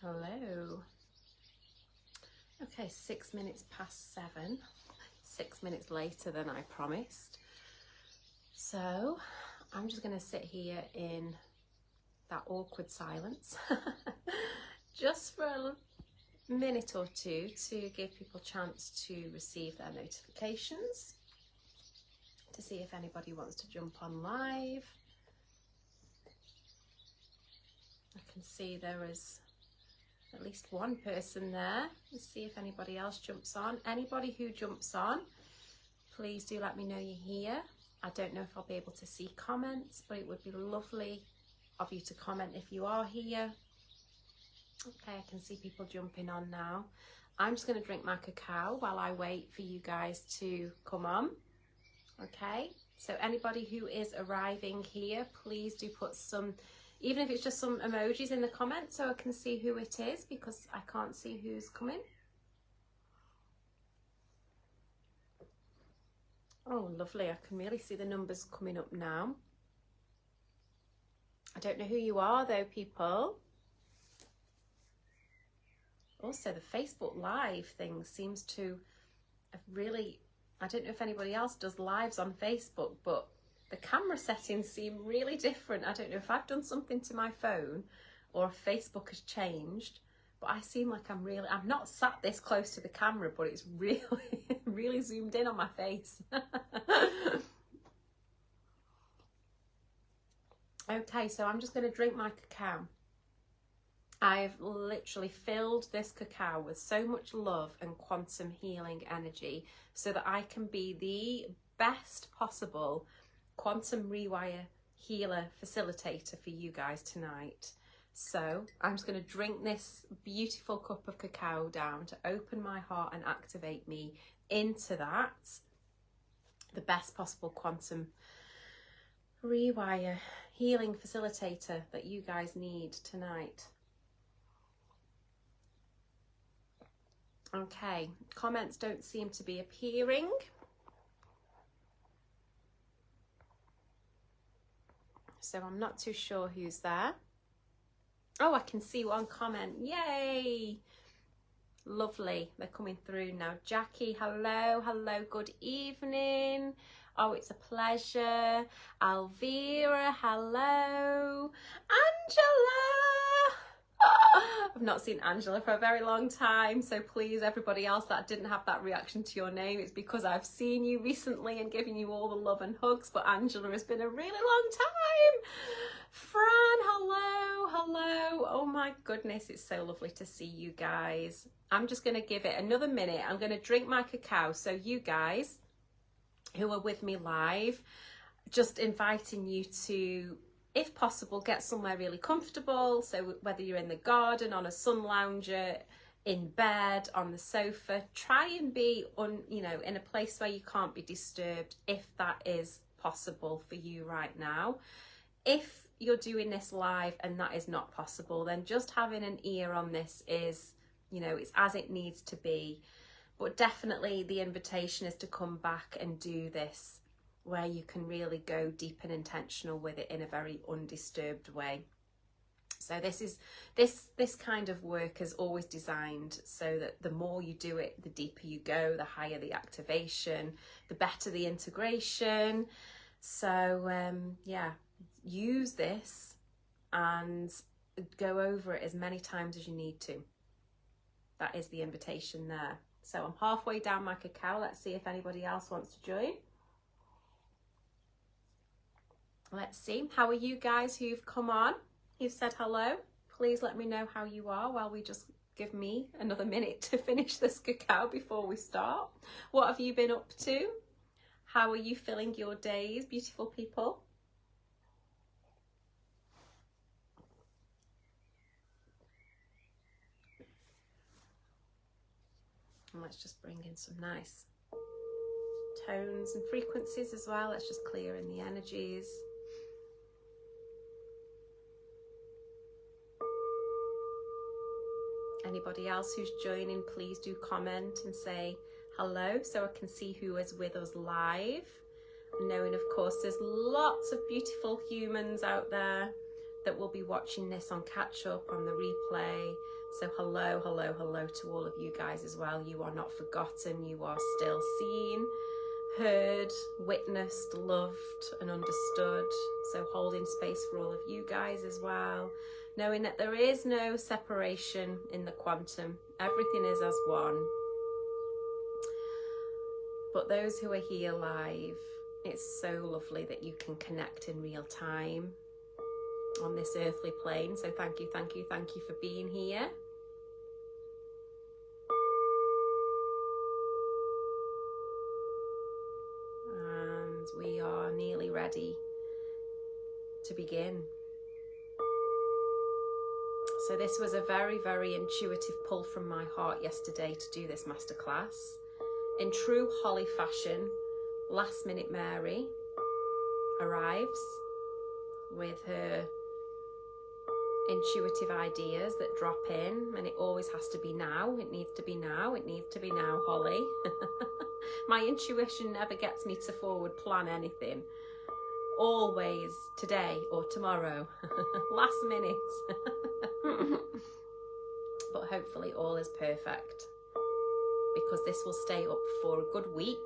Hello. Okay, 6 minutes past 7. 6 minutes later than I promised. So I'm just going to sit here in that awkward silence just for a minute or two to give people a chance to receive their notifications, to see if anybody wants to jump on live. I can see there is at least one person there. Let's see if anybody else jumps on. Anybody who jumps on, please do let me know you're here. I don't know if I'll be able to see comments, but it would be lovely of you to comment if you are here. Okay, I can see people jumping on now. I'm just going to drink my cacao while I wait for you guys to come on. Okay, so anybody who is arriving here, please do put some, even if it's just some emojis in the comments so I can see who it is, because I can't see who's coming. Oh, lovely. I can really see the numbers coming up now. I don't know who you are though, people. Also, the Facebook Live thing seems to have really, I don't know if anybody else does lives on Facebook, but the camera settings seem really different. I don't know if I've done something to my phone or if Facebook has changed, but I seem like I'm not sat this close to the camera, but it's really, really zoomed in on my face. Okay, so I'm just going to drink my cacao. I've literally filled this cacao with so much love and quantum healing energy so that I can be the best possible quantum rewire healer facilitator for you guys tonight. So I'm just going to drink this beautiful cup of cacao down to open my heart and activate me into that, the best possible quantum rewire healing facilitator that you guys need tonight. Okay, comments don't seem to be appearing. So I'm not too sure who's there. Oh, I can see one comment. Yay! Lovely. They're coming through now. Jackie, hello. Hello, good evening. Oh, it's a pleasure. Alvira, hello. Angela! I've not seen Angela for a very long time, so please, everybody else that didn't have that reaction to your name, it's because I've seen you recently and given you all the love and hugs, but Angela has been a really long time. Fran, hello, hello. Oh my goodness, it's so lovely to see you guys. I'm just going to give it another minute. I'm going to drink my cacao, so you guys who are with me live, just inviting you to, if possible, get somewhere really comfortable. So whether you're in the garden, on a sun lounger, in bed, on the sofa, try and be in a place where you can't be disturbed, if that is possible for you right now. If you're doing this live and that is not possible, then just having an ear on this is, it's as it needs to be. But definitely the invitation is to come back and do this where you can really go deep and intentional with it in a very undisturbed way. So this kind of work is always designed so that the more you do it, the deeper you go, the higher the activation, the better the integration. So yeah, use this and go over it as many times as you need to. That is the invitation there. So I'm halfway down my cacao. Let's see if anybody else wants to join. Let's see. How are you guys who've come on? You've said hello. Please let me know how you are while we just give me another minute to finish this cacao before we start. What have you been up to? How are you filling your days, beautiful people? And let's just bring in some nice tones and frequencies as well. Let's just clear in the energies. Anybody else who's joining, please do comment and say hello so I can see who is with us live. Knowing, of course, there's lots of beautiful humans out there that will be watching this on catch up, on the replay. So hello, hello, hello to all of you guys as well. You are not forgotten. You are still seen, heard, witnessed, loved and understood. So holding space for all of you guys as well. Knowing that there is no separation in the quantum. Everything is as one. But those who are here live, it's so lovely that you can connect in real time on this earthly plane. So thank you, thank you, thank you for being here. And we are nearly ready to begin. So this was a very, very intuitive pull from my heart yesterday to do this masterclass. In true Holly fashion, last minute Mary arrives with her intuitive ideas that drop in, and it always has to be now. It needs to be now. It needs to be now, Holly. My intuition never gets me to forward plan anything. Always today or tomorrow. Last minute. But hopefully all is perfect, because this will stay up for a good week,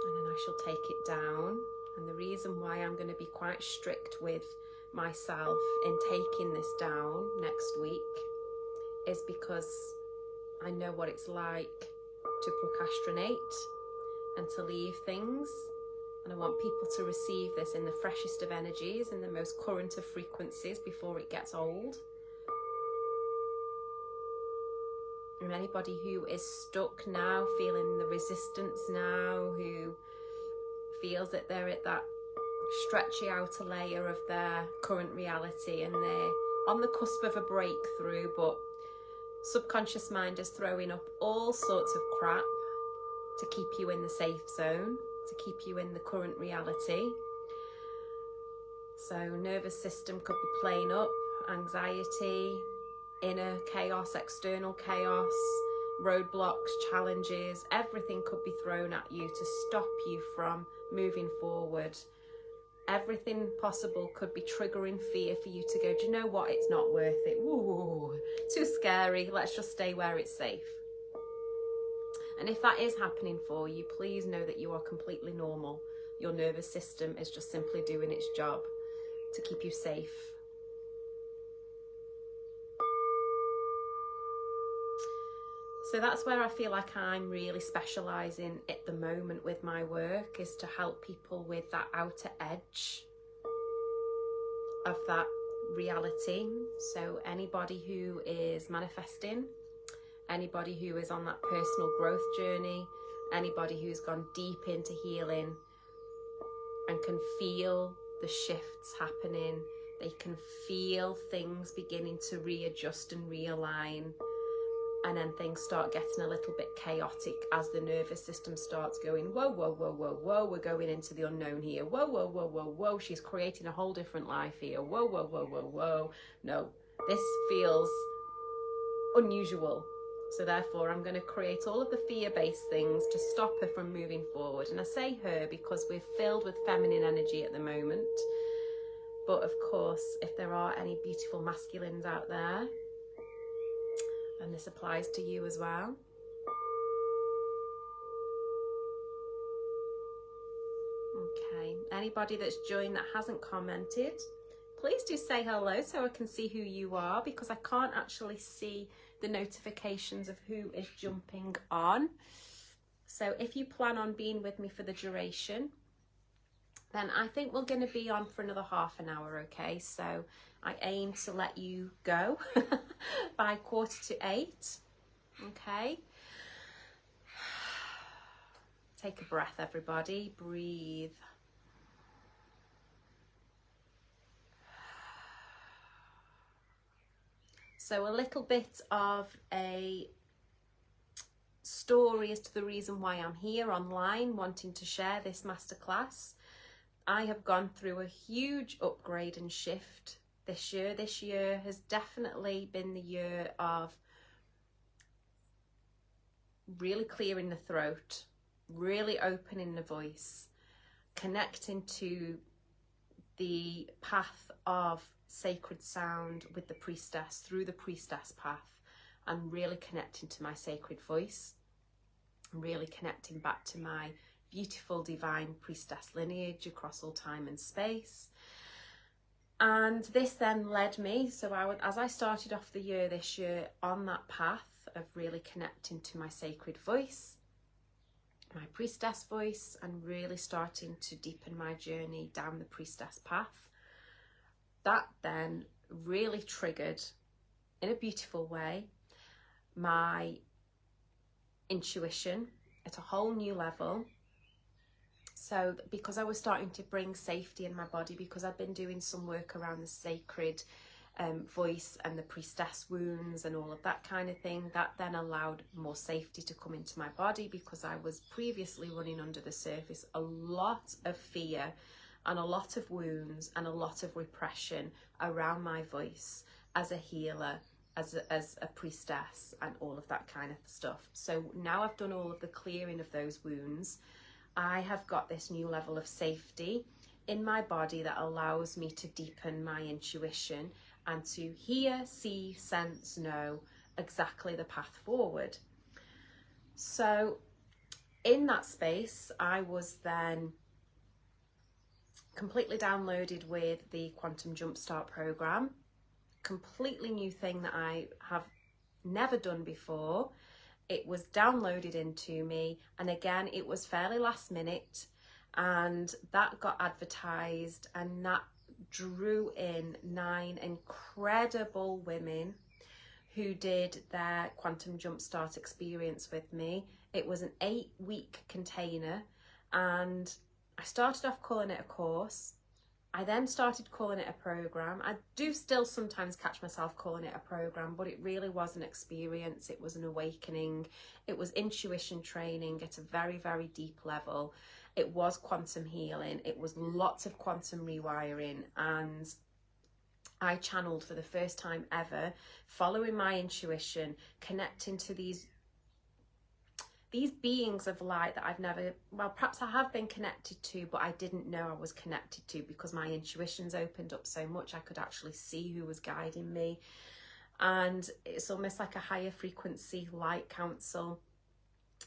and then I shall take it down. And the reason why I'm going to be quite strict with myself in taking this down next week is because I know what it's like to procrastinate and to leave things, and I want people to receive this in the freshest of energies, in the most current of frequencies before it gets old. And anybody who is stuck now, feeling the resistance now, who feels that they're at that stretchy outer layer of their current reality and they're on the cusp of a breakthrough, but subconscious mind is throwing up all sorts of crap to keep you in the safe zone, to keep you in the current reality. So nervous system could be playing up, anxiety, inner chaos, external chaos, roadblocks, challenges, everything could be thrown at you to stop you from moving forward. Everything possible could be triggering fear for you to go, do you know what, it's not worth it. Ooh, too scary, let's just stay where it's safe. And if that is happening for you, please know that you are completely normal. Your nervous system is just simply doing its job to keep you safe. So that's where I feel like I'm really specialising at the moment with my work, is to help people with that outer edge of that reality. So anybody who is manifesting, anybody who is on that personal growth journey, anybody who's gone deep into healing and can feel the shifts happening, they can feel things beginning to readjust and realign. And then things start getting a little bit chaotic as the nervous system starts going, whoa, whoa, whoa, whoa, whoa, we're going into the unknown here. Whoa, whoa, whoa, whoa, whoa, she's creating a whole different life here. Whoa, whoa, whoa, whoa, whoa. No, this feels unusual. So therefore, I'm going to create all of the fear-based things to stop her from moving forward. And I say her because we're filled with feminine energy at the moment. But of course, if there are any beautiful masculines out there, and this applies to you as well. Okay, anybody that's joined that hasn't commented, please do say hello so I can see who you are, because I can't actually see the notifications of who is jumping on. So if you plan on being with me for the duration, then I think we're going to be on for another half an hour, okay? So I aim to let you go by 7:45, okay? Take a breath, everybody. Breathe. So a little bit of a story as to the reason why I'm here online wanting to share this masterclass. I have gone through a huge upgrade and shift this year. This year has definitely been the year of really clearing the throat, really opening the voice, connecting to the path of sacred sound with the priestess, through the priestess path, and really connecting to my sacred voice, really connecting back to my beautiful divine priestess lineage across all time and space. And this then led me, so as I started off the year this year on that path of really connecting to my sacred voice, my priestess voice, and really starting to deepen my journey down the priestess path, that then really triggered, in a beautiful way, my intuition at a whole new level. So because I was starting to bring safety in my body, because I'd been doing some work around the sacred voice and the priestess wounds and all of that kind of thing, that then allowed more safety to come into my body, because I was previously running under the surface a lot of fear and a lot of wounds and a lot of repression around my voice as a healer, as a priestess, and all of that kind of stuff. So now I've done all of the clearing of those wounds, I have got this new level of safety in my body that allows me to deepen my intuition and to hear, see, sense, know exactly the path forward. So in that space, I was then completely downloaded with the Quantum Jumpstart program, completely new thing that I have never done before. It was downloaded into me, and again, it was fairly last minute, and that got advertised, and that drew in 9 incredible women who did their Quantum Jumpstart experience with me. It was an 8-week container, and I started off calling it a course. I then started calling it a program. I do still sometimes catch myself calling it a program, but it really was an experience. It was an awakening. It was intuition training at a very, very deep level. It was quantum healing. It was lots of quantum rewiring, and I channeled for the first time ever, following my intuition, connecting to these beings of light that I've never, well, perhaps I have been connected to, but I didn't know I was connected to, because my intuition's opened up so much. I could actually see who was guiding me, and it's almost like a higher frequency light council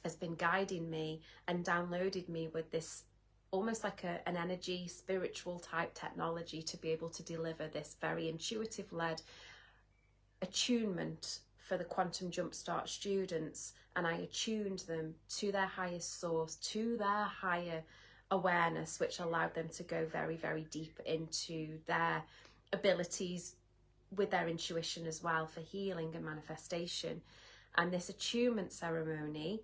has been guiding me and downloaded me with this almost like an energy spiritual type technology to be able to deliver this very intuitive led attunement for the Quantum Jumpstart students. And I attuned them to their highest source, to their higher awareness, which allowed them to go very, very deep into their abilities with their intuition as well for healing and manifestation. And this attunement ceremony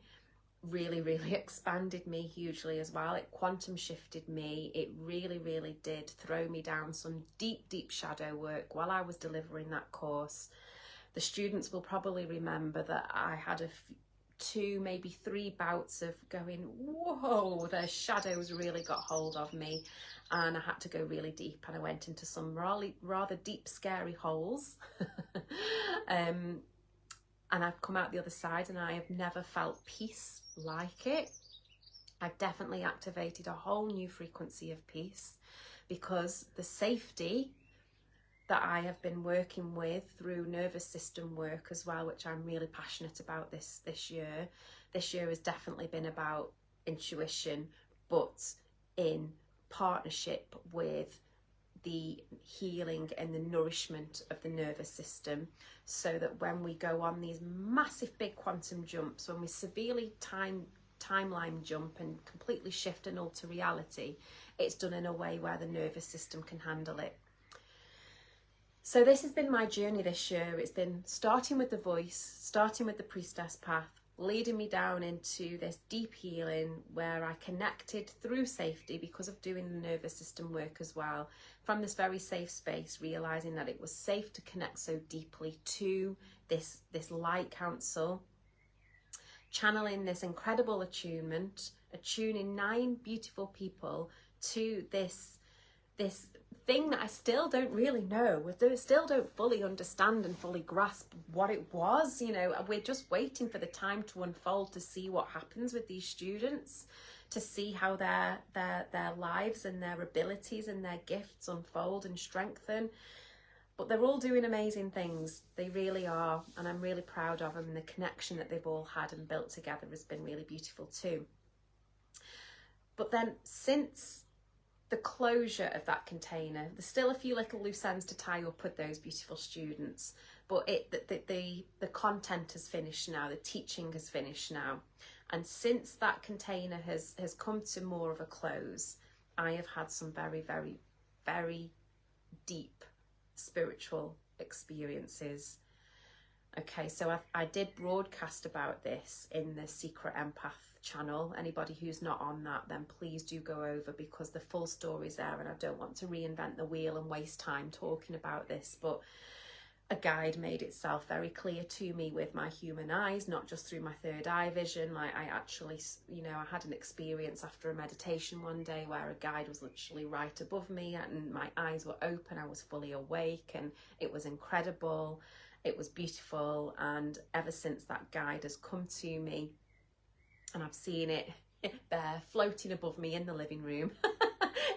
really, really expanded me hugely as well. It quantum shifted me. It really, really did throw me down some deep, deep shadow work while I was delivering that course. The students will probably remember that I had 2, maybe 3 bouts of going, whoa, the shadows really got hold of me, and I had to go really deep, and I went into some rather deep, scary holes. And I've come out the other side, and I have never felt peace like it. I've definitely activated a whole new frequency of peace, because the safety that I have been working with through nervous system work as well, which I'm really passionate about this year. This year has definitely been about intuition, but in partnership with the healing and the nourishment of the nervous system, so that when we go on these massive big quantum jumps, when we severely timeline jump and completely shift and alter reality, it's done in a way where the nervous system can handle it. So this has been my journey this year. It's been starting with the voice, starting with the priestess path, leading me down into this deep healing where I connected through safety, because of doing the nervous system work as well, from this very safe space, realizing that it was safe to connect so deeply to this light council, channeling this incredible attunement, attuning 9 beautiful people to this thing that I still don't really know. We still don't fully understand and fully grasp what it was. You know, we're just waiting for the time to unfold to see what happens with these students, to see how their lives and their abilities and their gifts unfold and strengthen. But they're all doing amazing things. They really are. And I'm really proud of them. And the connection that they've all had and built together has been really beautiful too. But then since the closure of that container, there's still a few little loose ends to tie up with those beautiful students. But the content has finished now. The teaching has finished now. And since that container has come to more of a close, I have had some very, very, very deep spiritual experiences. Okay, so I did broadcast about this in the Secret Empath channel. Anybody who's not on that, then please do go over, because the full story's there and I don't want to reinvent the wheel and waste time talking about this. But a guide made itself very clear to me with my human eyes, not just through my third eye vision. Like I actually, you know, I had an experience after a meditation one day where a guide was literally right above me and my eyes were open. I was fully awake and it was incredible. It was beautiful. And ever since, that guide has come to me and I've seen it there floating above me in the living room.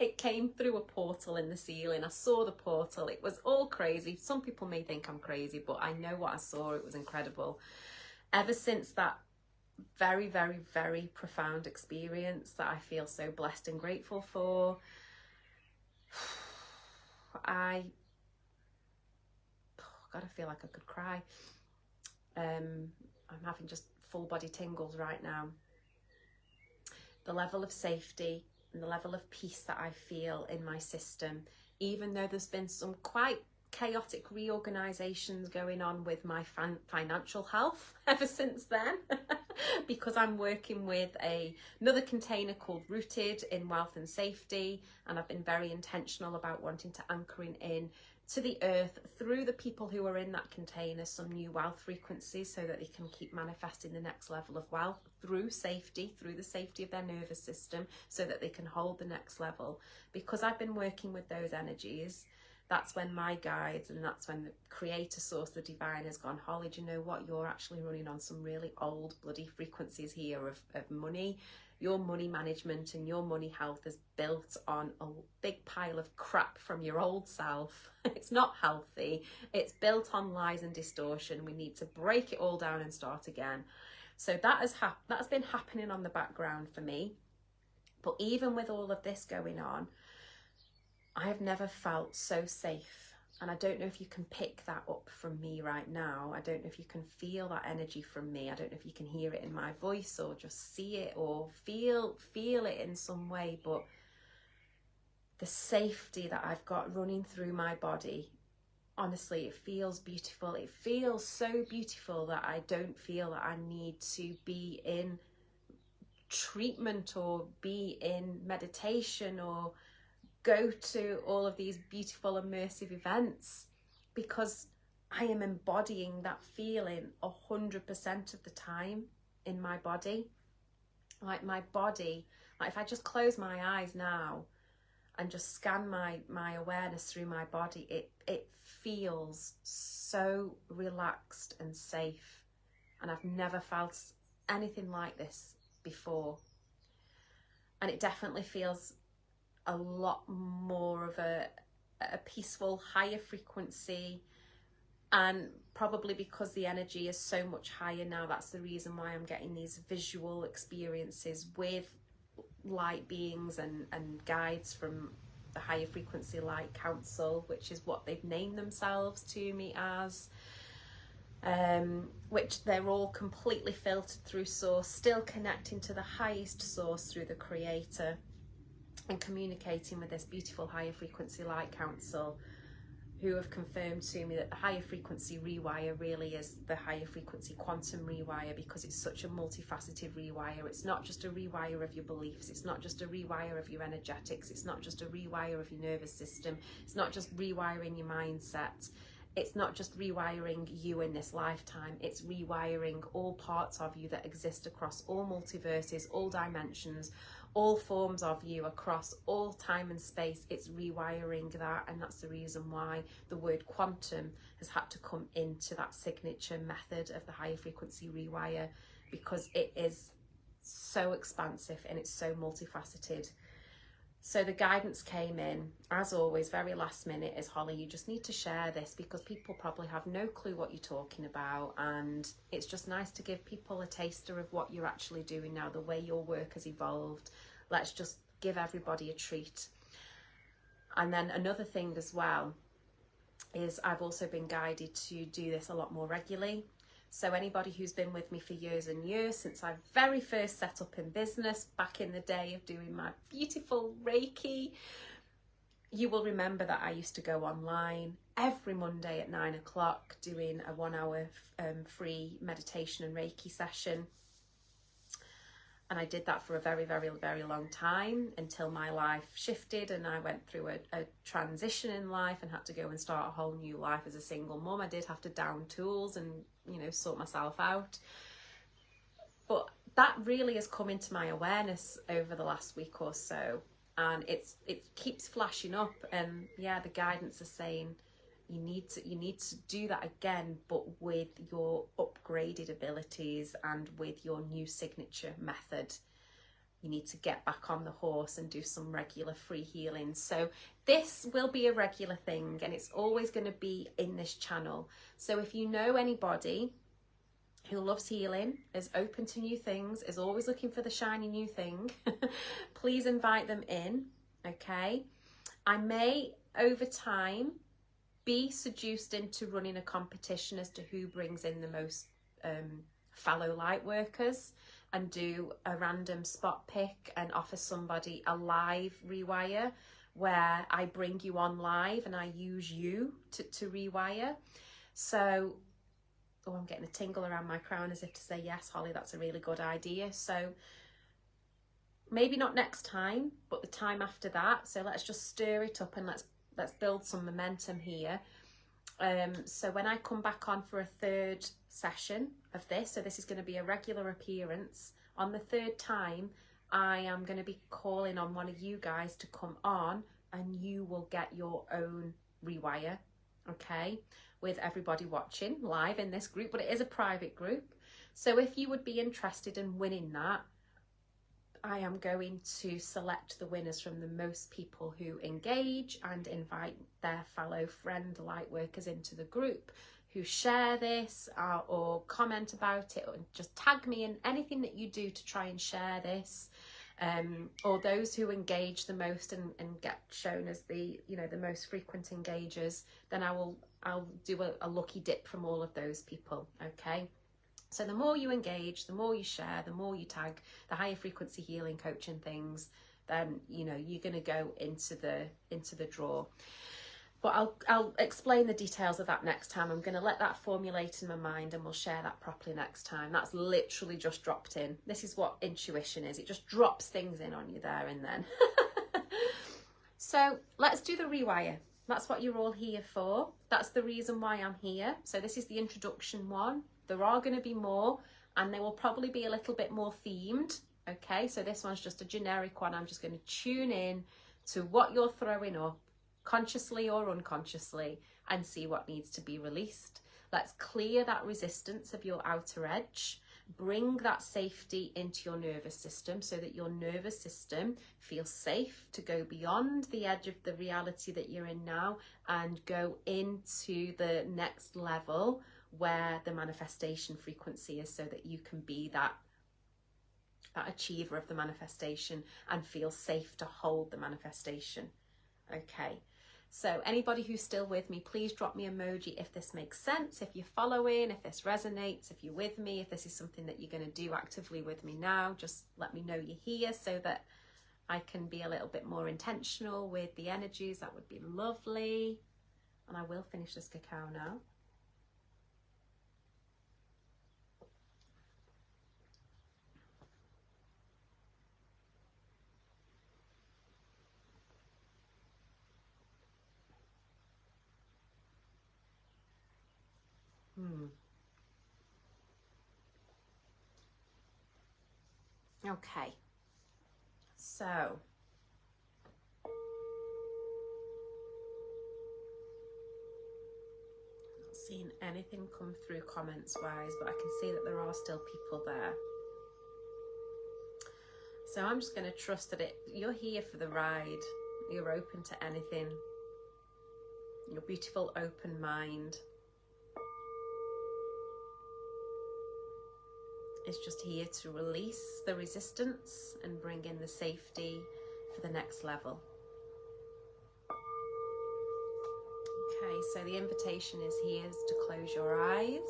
It came through a portal in the ceiling. I saw the portal. It was all crazy. Some people may think I'm crazy, but I know what I saw. It was incredible. Ever since that very, very, very profound experience that I feel so blessed and grateful for, God, I feel like I could cry. I'm having just full body tingles right now. The level of safety and the level of peace that I feel in my system, even though there's been some quite chaotic reorganizations going on with my financial health ever since then, because I'm working with another container called Rooted in Wealth and Safety, and I've been very intentional about wanting to anchoring in to the earth through the people who are in that container some new wealth frequencies, so that they can keep manifesting the next level of wealth through safety, through the safety of their nervous system, so that they can hold the next level. Because I've been working with those energies, that's when my guides, and that's when the creator source, the divine, has gone, Holly, do you know what? You're actually running on some really old bloody frequencies here of money. Your money management and your money health is built on a big pile of crap from your old self. It's not healthy. It's built on lies and distortion. We need to break it all down and start again. So that's been happening on the background for me. But even with all of this going on, I have never felt so safe. And I don't know if you can pick that up from me right now. I don't know if you can feel that energy from me. I don't know if you can hear it in my voice or just see it or feel it in some way. But the safety that I've got running through my body, honestly, it feels beautiful. It feels so beautiful that I don't feel that I need to be in treatment or be in meditation or go to all of these beautiful immersive events, because I am embodying that feeling 100% of the time in my body. Like my body, like if I just close my eyes now and just scan my awareness through my body, it feels so relaxed and safe. And I've never felt anything like this before. And it definitely feels a lot more of a peaceful, higher frequency, and probably because the energy is so much higher now, that's the reason why I'm getting these visual experiences with light beings and guides from the higher frequency light council, which is what they've named themselves to me as, which they're all completely filtered through source, still connecting to the highest source through the creator, and communicating with this beautiful higher frequency light council, who have confirmed to me that the higher frequency rewire really is the higher frequency quantum rewire, because it's such a multifaceted rewire. It's not just a rewire of your beliefs, it's not just a rewire of your energetics, it's not just a rewire of your nervous system, it's not just rewiring your mindset, it's not just rewiring you in this lifetime, it's rewiring all parts of you that exist across all multiverses, all dimensions, all forms of you across all time and space. It's rewiring that, and that's the reason why the word quantum has had to come into that signature method of the higher frequency rewire, because it is so expansive and it's so multifaceted. So the guidance came in, as always, very last minute, is Holly, you just need to share this because people probably have no clue what you're talking about, and it's just nice to give people a taster of what you're actually doing now, the way your work has evolved. Let's just give everybody a treat. And then another thing as well is I've also been guided to do this a lot more regularly. So anybody who's been with me for years and years, since I very first set up in business back in the day of doing my beautiful Reiki, you will remember that I used to go online every Monday at 9 o'clock doing a 1 hour free meditation and Reiki session. And I did that for a very, very, very long time until my life shifted and I went through a transition in life and had to go and start a whole new life as a single mum. I did have to down tools and, you know, sort myself out. But that really has come into my awareness over the last week or so. And it keeps flashing up. And yeah, the guidance is saying, you need to do that again, but with your upgraded abilities and with your new signature method. You need to get back on the horse and do some regular free healing. So this will be a regular thing and it's always going to be in this channel. So if you know anybody who loves healing, is open to new things, is always looking for the shiny new thing, please invite them in, okay? I may, over time, be seduced into running a competition as to who brings in the most fellow light workers and do a random spot pick and offer somebody a live rewire where I bring you on live and I use you to rewire. So, oh, I'm getting a tingle around my crown as if to say, yes, Holly, that's a really good idea. So maybe not next time, but the time after that. So let's just stir it up and let's build some momentum here. So when I come back on for a third session of this, so this is going to be a regular appearance, on the third time, I am going to be calling on one of you guys to come on and you will get your own rewire, okay, with everybody watching live in this group, but it is a private group. So if you would be interested in winning that, I am going to select the winners from the most people who engage and invite their fellow friend light workers into the group who share this or comment about it or just tag me in anything that you do to try and share this, or those who engage the most and get shown as the, you know, the most frequent engagers, then I'll do a lucky dip from all of those people, okay? So the more you engage, the more you share, the more you tag the higher frequency healing coaching things, then, you know, you're going to go into the draw. But I'll explain the details of that next time. I'm going to let that formulate in my mind and we'll share that properly next time. That's literally just dropped in. This is what intuition is. It just drops things in on you there and then. So let's do the rewire. That's what you're all here for. That's the reason why I'm here. So this is the introduction one. There are going to be more and they will probably be a little bit more themed. Okay, so this one's just a generic one. I'm just going to tune in to what you're throwing up, consciously or unconsciously, and see what needs to be released. Let's clear that resistance of your outer edge. Bring that safety into your nervous system so that your nervous system feels safe to go beyond the edge of the reality that you're in now and go into the next level where the manifestation frequency is, so that you can be that achiever of the manifestation and feel safe to hold the manifestation. Okay, so anybody who's still with me, please drop me emoji if this makes sense, if you're following, if this resonates, if you're with me, if this is something that you're going to do actively with me now. Just let me know you're here so that I can be a little bit more intentional with the energies. That would be lovely. And I will finish this cacao now. Okay, so not seeing anything come through comments wise, but I can see that there are still people there. So I'm just going to trust that you're here for the ride. You're open to anything. Your beautiful open mind is just here to release the resistance and bring in the safety for the next level. Okay, so the invitation is here to close your eyes.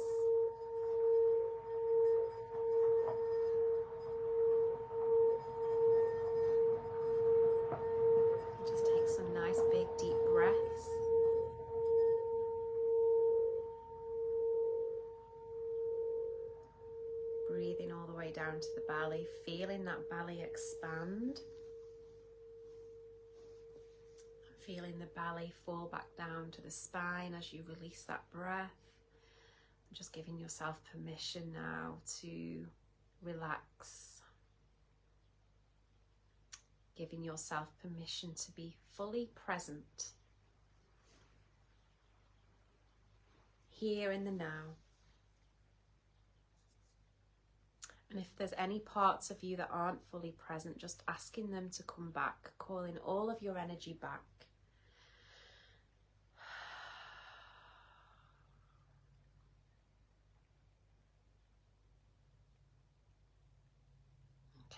Just take some nice big deep breaths. Breathing all the way down to the belly, feeling that belly expand. Feeling the belly fall back down to the spine as you release that breath. Just giving yourself permission now to relax. Giving yourself permission to be fully present. Here in the now. And if there's any parts of you that aren't fully present, just asking them to come back, calling all of your energy back.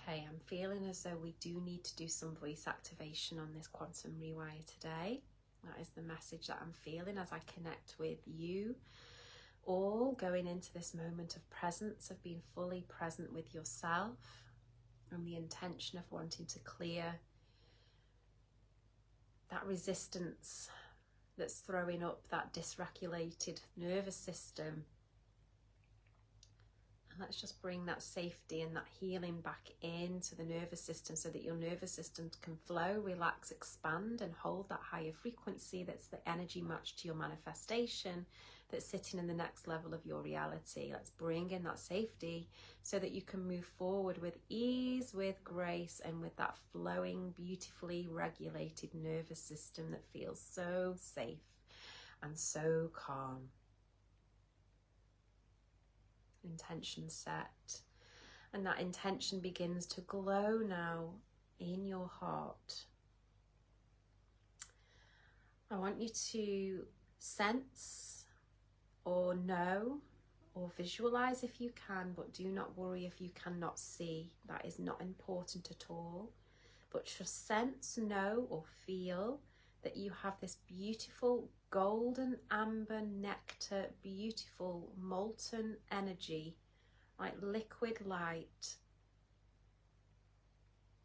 Okay, I'm feeling as though we do need to do some voice activation on this quantum rewire today. That is the message that I'm feeling as I connect with you all, going into this moment of presence, of being fully present with yourself, and the intention of wanting to clear that resistance that's throwing up that dysregulated nervous system. And let's just bring that safety and that healing back into the nervous system so that your nervous system can flow, relax, expand, and hold that higher frequency that's the energy match to your manifestation that's sitting in the next level of your reality. Let's bring in that safety so that you can move forward with ease, with grace, and with that flowing, beautifully regulated nervous system that feels so safe and so calm. Intention set, and that intention begins to glow now in your heart. I want you to sense or know or visualize if you can, but do not worry if you cannot see. That is not important at all. But just sense, know, or feel that you have this beautiful golden amber nectar, beautiful molten energy, like liquid light,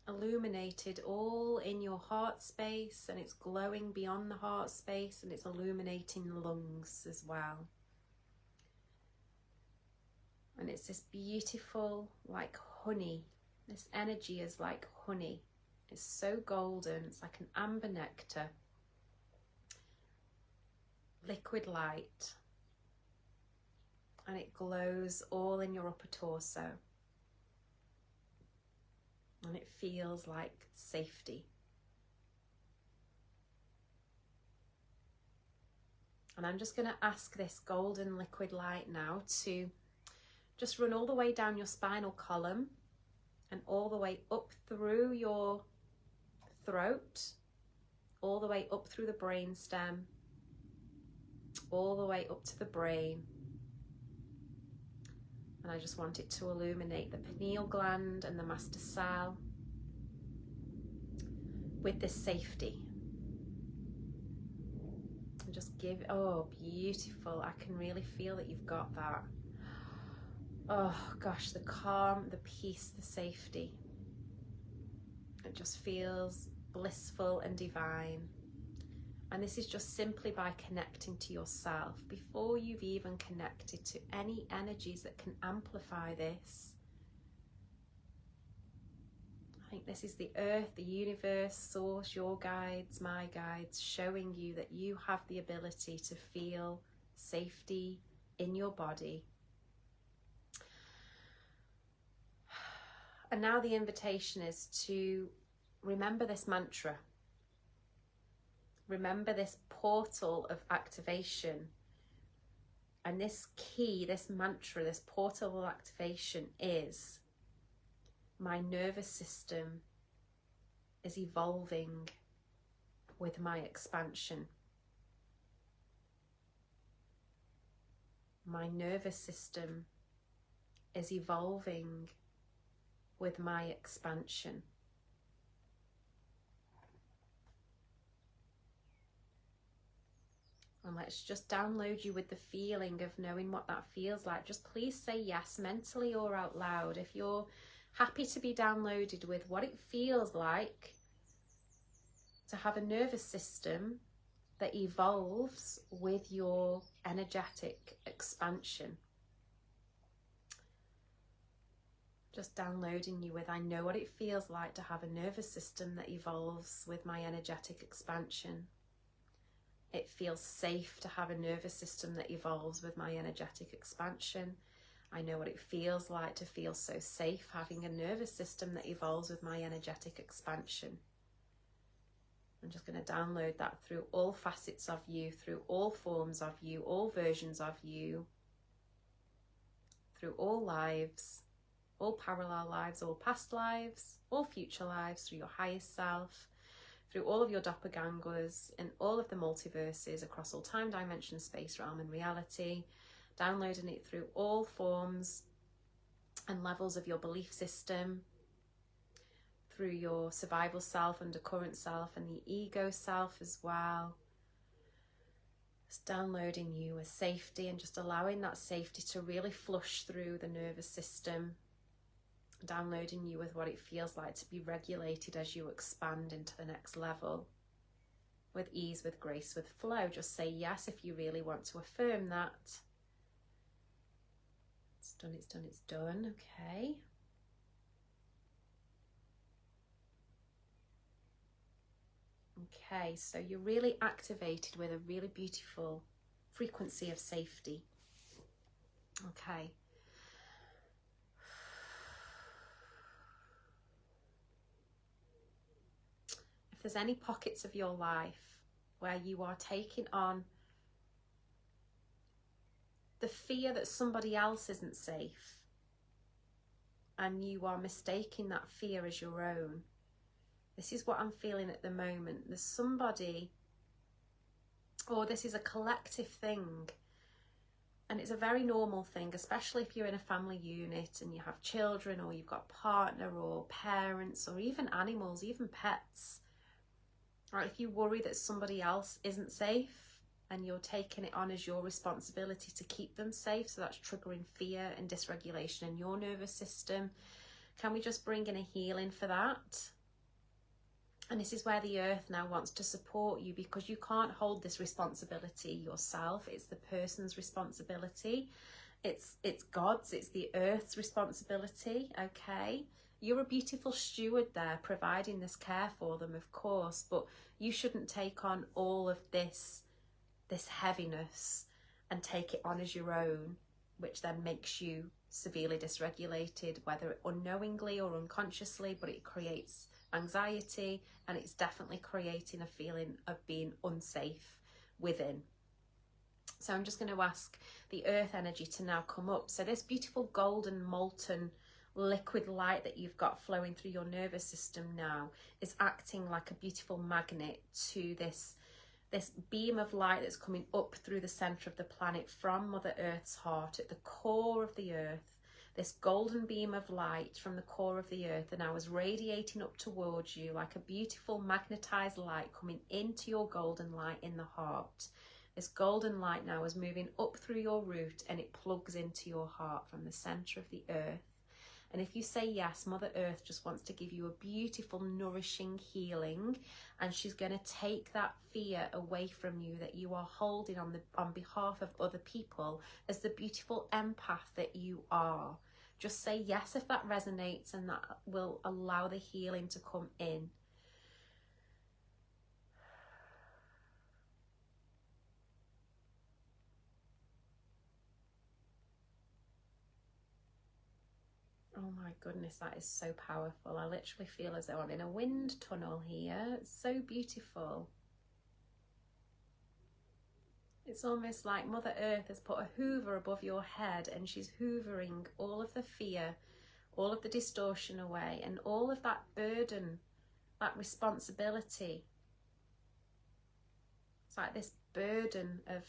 illuminated all in your heart space, and it's glowing beyond the heart space, and it's illuminating the lungs as well. And it's this beautiful, like honey. This energy is like honey. It's so golden. It's like an amber nectar. Liquid light. And it glows all in your upper torso. And it feels like safety. And I'm just going to ask this golden liquid light now to just run all the way down your spinal column and all the way up through your throat, all the way up through the brain stem, all the way up to the brain. And I just want it to illuminate the pineal gland and the master cell with this safety. And just give, oh, beautiful. I can really feel that you've got that. Oh gosh, the calm, the peace, the safety. It just feels blissful and divine. And this is just simply by connecting to yourself before you've even connected to any energies that can amplify this. I think this is the earth, the universe, source, your guides, my guides, showing you that you have the ability to feel safety in your body. And now the invitation is to remember this mantra. Remember this portal of activation. And this key, this mantra, this portal of activation is My nervous system is evolving with my expansion. My nervous system is evolving with my expansion. And let's just download you with the feeling of knowing what that feels like. Just please say yes mentally or out loud if you're happy to be downloaded with what it feels like to have a nervous system that evolves with your energetic expansion. Just downloading you with, I know what it feels like to have a nervous system that evolves with my energetic expansion. It feels safe to have a nervous system that evolves with my energetic expansion. I know what it feels like to feel so safe having a nervous system that evolves with my energetic expansion. I'm just going to download that through all facets of you, through all forms of you, all versions of you, through all lives, all parallel lives, all past lives, all future lives, through your highest self, through all of your doppelgangers, in all of the multiverses, across all time, dimension, space, realm and reality, downloading it through all forms and levels of your belief system, through your survival self, undercurrent self and the ego self as well. Just downloading you with safety and just allowing that safety to really flush through the nervous system, downloading you with what it feels like to be regulated as you expand into the next level with ease, with grace, with flow. Just say yes if you really want to affirm that. It's done, it's done, it's done. Okay. Okay, so you're really activated with a really beautiful frequency of safety. Okay. If there's any pockets of your life where you are taking on the fear that somebody else isn't safe and you are mistaking that fear as your own, this is what I'm feeling at the moment. There's somebody, or this is a collective thing, and it's a very normal thing, especially if you're in a family unit and you have children, or you've got a partner or parents, or even animals, even pets. Right? If you worry that somebody else isn't safe and you're taking it on as your responsibility to keep them safe, so that's triggering fear and dysregulation in your nervous system, can we just bring in a healing for that? And this is where the earth now wants to support you, because you can't hold this responsibility yourself. It's the person's responsibility. It's God's, it's the earth's responsibility, okay? You're a beautiful steward there, providing this care for them, of course, but you shouldn't take on all of this heaviness and take it on as your own, which then makes you severely dysregulated, whether unknowingly or unconsciously, but it creates anxiety, and it's definitely creating a feeling of being unsafe within. So I'm just going to ask the earth energy to now come up. So this beautiful golden molten liquid light that you've got flowing through your nervous system now is acting like a beautiful magnet to this beam of light that's coming up through the center of the planet from Mother Earth's heart at the core of the earth. This golden beam of light from the core of the earth, and now is radiating up towards you like a beautiful magnetized light coming into your golden light in the heart. This golden light now is moving up through your root, and it plugs into your heart from the center of the earth. And if you say yes, Mother Earth just wants to give you a beautiful, nourishing healing, and she's going to take that fear away from you that you are holding on behalf of other people as the beautiful empath that you are. Just say yes if that resonates, and that will allow the healing to come in. Oh my goodness, that is so powerful. I literally feel as though I'm in a wind tunnel here. It's so beautiful. It's almost like Mother Earth has put a hoover above your head, and she's hoovering all of the fear, all of the distortion away, and all of that burden, that responsibility. It's like this burden of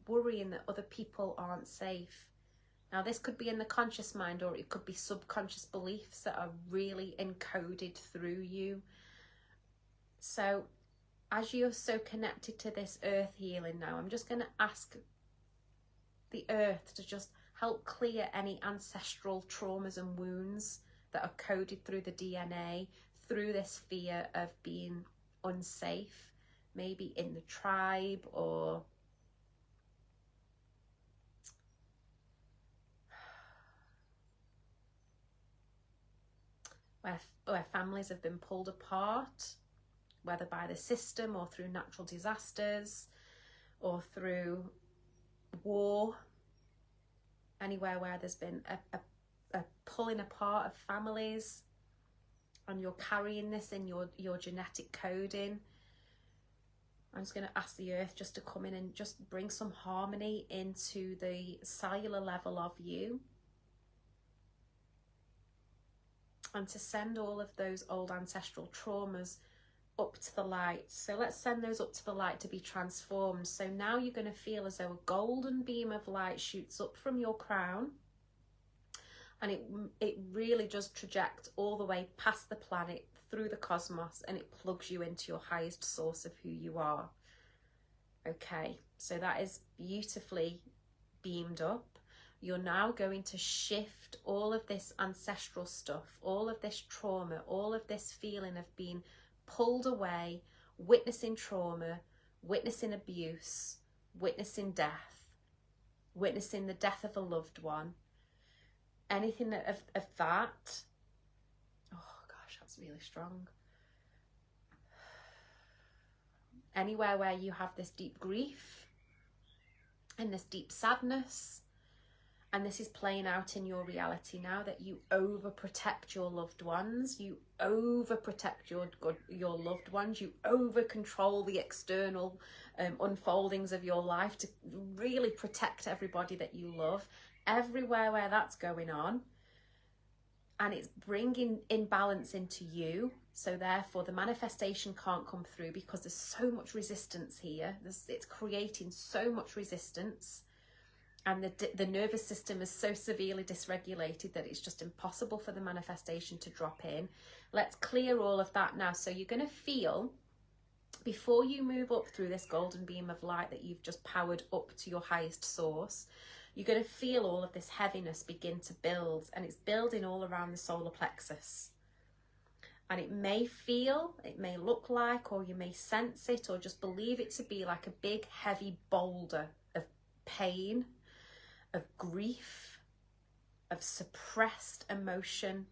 worrying that other people aren't safe. Now, this could be in the conscious mind, or it could be subconscious beliefs that are really encoded through you. So as you're so connected to this earth healing now, I'm just going to ask the earth to just help clear any ancestral traumas and wounds that are coded through the DNA, through this fear of being unsafe, maybe in the tribe, or where families have been pulled apart, whether by the system or through natural disasters or through war, anywhere where there's been a pulling apart of families, and you're carrying this in your genetic coding. I'm just going to ask the earth just to come in and just bring some harmony into the cellular level of you, and to send all of those old ancestral traumas up to the light. So let's send those up to the light to be transformed. So now you're going to feel as though a golden beam of light shoots up from your crown, and it really does traject all the way past the planet, through the cosmos, and it plugs you into your highest source of who you are. Okay, so that is beautifully beamed up. You're now going to shift all of this ancestral stuff, all of this trauma, all of this feeling of being pulled away, witnessing trauma, witnessing abuse, witnessing death, witnessing the death of a loved one, anything of that. Oh gosh, that's really strong. Anywhere where you have this deep grief and this deep sadness, and this is playing out in your reality now, that you overprotect your loved ones, you overprotect your loved ones, you over control the external unfoldings of your life to really protect everybody that you love. Everywhere where that's going on, and it's bringing imbalance into you, so therefore the manifestation can't come through because there's so much resistance here. It's creating so much resistance, and the nervous system is so severely dysregulated that it's just impossible for the manifestation to drop in. Let's clear all of that now. So you're going to feel, before you move up through this golden beam of light that you've just powered up to your highest source, you're going to feel all of this heaviness begin to build, and it's building all around the solar plexus. And it may feel, it may look like, or you may sense it, or just believe it to be like a big heavy boulder of pain, of grief, of suppressed emotion.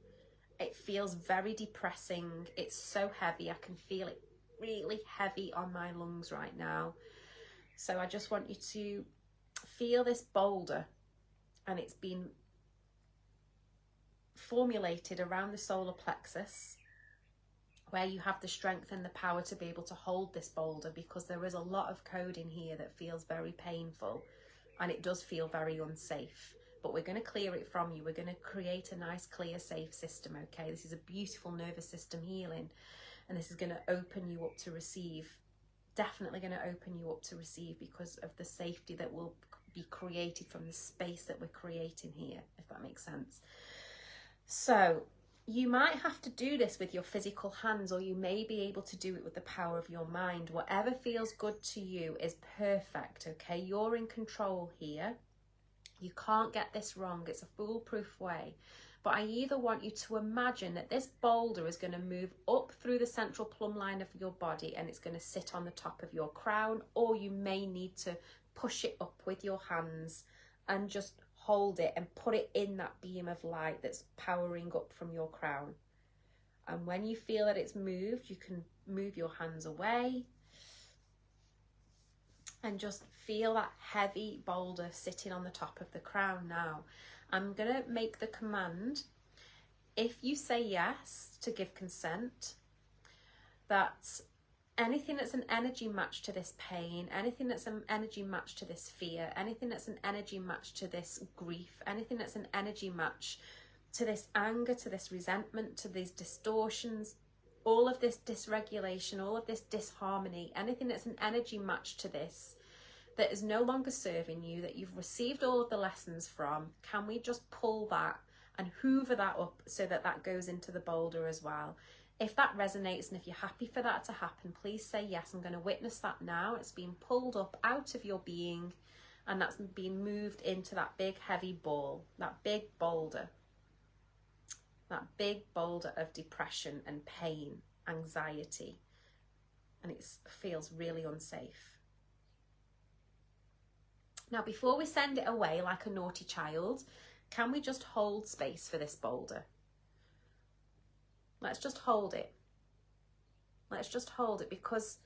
It feels very depressing. It's so heavy. I can feel it really heavy on my lungs right now. So I just want you to feel this boulder, and it's been formulated around the solar plexus, where you have the strength and the power to be able to hold this boulder, because there is a lot of code in here that feels very painful, and it does feel very unsafe. But we're going to clear it from you. We're going to create a nice, clear, safe system, okay? This is a beautiful nervous system healing, and this is going to open you up to receive. Definitely going to open you up to receive, because of the safety that will be created from the space that we're creating here, if that makes sense. So you might have to do this with your physical hands, or you may be able to do it with the power of your mind. Whatever feels good to you is perfect, okay? You're in control here. You can't get this wrong. It's a foolproof way. But I either want you to imagine that this boulder is going to move up through the central plumb line of your body, and it's going to sit on the top of your crown, or you may need to push it up with your hands and just hold it and put it in that beam of light that's powering up from your crown. And when you feel that it's moved, you can move your hands away and just feel that heavy boulder sitting on the top of the crown now. I'm going to make the command, if you say yes to give consent, that anything that's an energy match to this pain, anything that's an energy match to this fear, anything that's an energy match to this grief, anything that's an energy match to this anger, to this resentment, to these distortions, all of this dysregulation, all of this disharmony, anything that's an energy match to this, that is no longer serving you, that you've received all of the lessons from, can we just pull that and hoover that up so that that goes into the boulder as well? If that resonates and if you're happy for that to happen, please say yes. I'm going to witness that now. It's being pulled up out of your being, and that's being moved into that big heavy ball, that big boulder of depression and pain, anxiety, and it feels really unsafe. Now, before we send it away like a naughty child, can we just hold space for this boulder? Let's just hold it. Let's just hold it, because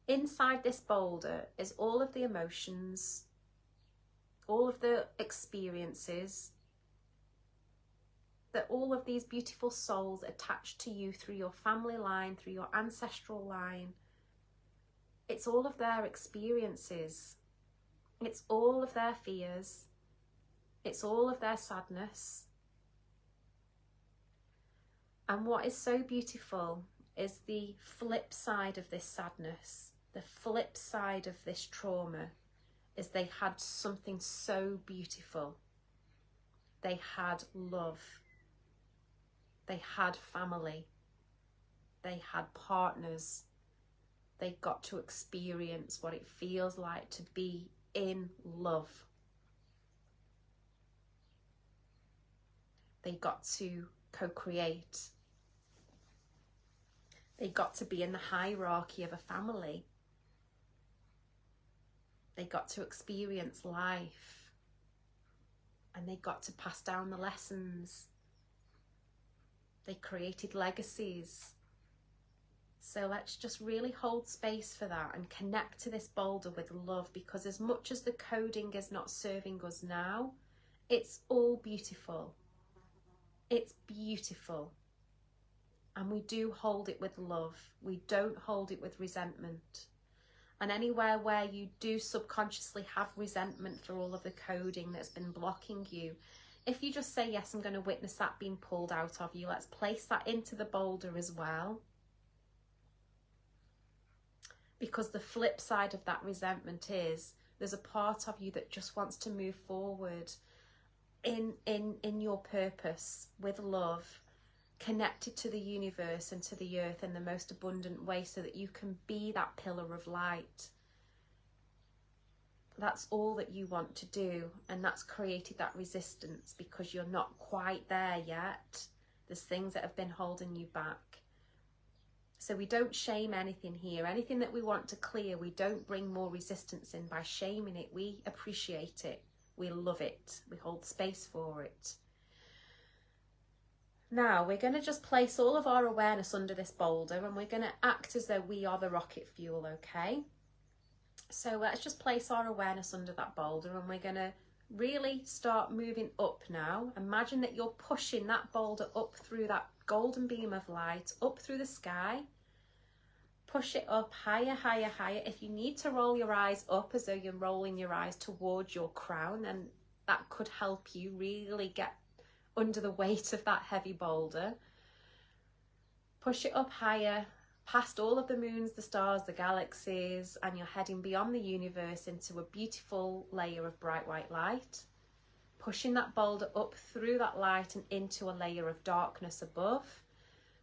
inside this boulder is all of the emotions, all of the experiences that all of these beautiful souls attached to you through your family line, through your ancestral line. It's all of their experiences. It's all of their fears. It's all of their sadness. And what is so beautiful is the flip side of this sadness, the flip side of this trauma, is they had something so beautiful. They had love. They had family. They had partners. They got to experience what it feels like to be in love. They got to co-create. They got to be in the hierarchy of a family. They got to experience life, and they got to pass down the lessons. They created legacies. So let's just really hold space for that and connect to this boulder with love, because as much as the coding is not serving us now, it's all beautiful. It's beautiful. And we do hold it with love. We don't hold it with resentment. And anywhere where you do subconsciously have resentment for all of the coding that's been blocking you, if you just say, yes, I'm going to witness that being pulled out of you, let's place that into the boulder as well. Because the flip side of that resentment is there's a part of you that just wants to move forward in your purpose with love, connected to the universe and to the earth in the most abundant way, so that you can be that pillar of light. That's all that you want to do, and that's created that resistance because you're not quite there yet. There's things that have been holding you back. So we don't shame anything here. Anything that we want to clear, we don't bring more resistance in by shaming it. We appreciate it. We love it. We hold space for it. Now we're going to just place all of our awareness under this boulder, and we're going to act as though we are the rocket fuel, okay? So let's just place our awareness under that boulder, and we're going to really start moving up now. Imagine that you're pushing that boulder up through that golden beam of light, up through the sky. Push it up higher, higher, higher. If you need to roll your eyes up as though you're rolling your eyes towards your crown, then that could help you really get under the weight of that heavy boulder. Push it up higher, past all of the moons, the stars, the galaxies, and you're heading beyond the universe into a beautiful layer of bright white light. Pushing that boulder up through that light and into a layer of darkness above.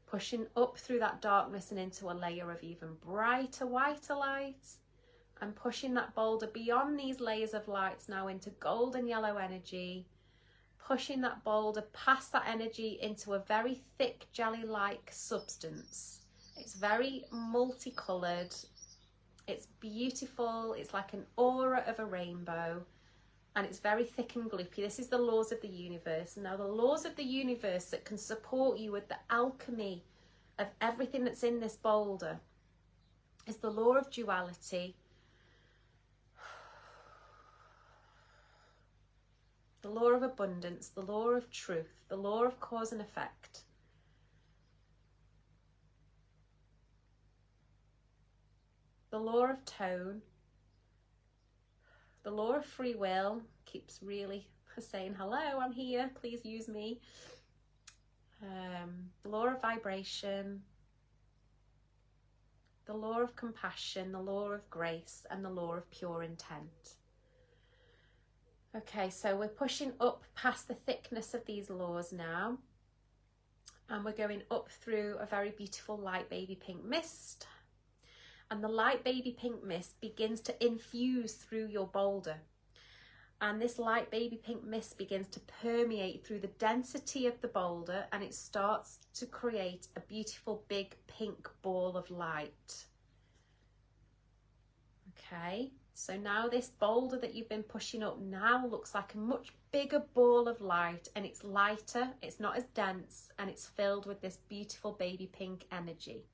Pushing up through that darkness and into a layer of even brighter, whiter light. And pushing that boulder beyond these layers of lights now into golden yellow energy. Pushing that boulder past that energy into a very thick jelly-like substance. It's very multicoloured. It's beautiful. It's like an aura of a rainbow. And it's very thick and gloopy. This is the laws of the universe. Now, the laws of the universe that can support you with the alchemy of everything that's in this boulder is the law of duality, the law of abundance, the law of truth, the law of cause and effect. The law of tone, the law of free will, keeps really saying, hello, I'm here, please use me. The law of vibration, the law of compassion, the law of grace, and the law of pure intent. Okay, so we're pushing up past the thickness of these laws now, and we're going up through a very beautiful light baby pink mist. And the light baby pink mist begins to infuse through your boulder. And this light baby pink mist begins to permeate through the density of the boulder, and it starts to create a beautiful big pink ball of light. Okay, so now this boulder that you've been pushing up now looks like a much bigger ball of light, and it's lighter, it's not as dense, and it's filled with this beautiful baby pink energy.